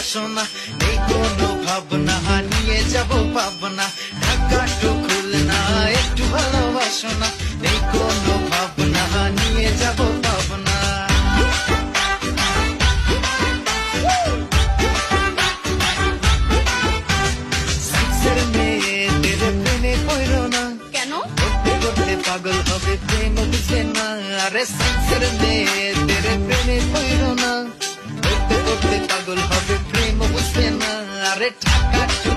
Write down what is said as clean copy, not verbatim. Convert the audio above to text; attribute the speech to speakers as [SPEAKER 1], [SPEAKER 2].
[SPEAKER 1] বাসনা, নেই কোনো ভাবনা, নিয়ে যাব পাবনা, ঢাকা টু খুলনা একটু ভালোবাসনা, নেই কোনো ভাবনা, নিয়ে যাব পাবনা। সাইন্সের মেয়েদের প্রেমে পড়ো না,
[SPEAKER 2] কেন?
[SPEAKER 1] করতে করতে পাগল হবে, প্রেম বুঝে না। আরে সাইন্সের মেয়েদের প্রেমে পড়ো না, করতে করতে পাগল হবে, প্রেম বুঝবে না। আরে ঢাকা টু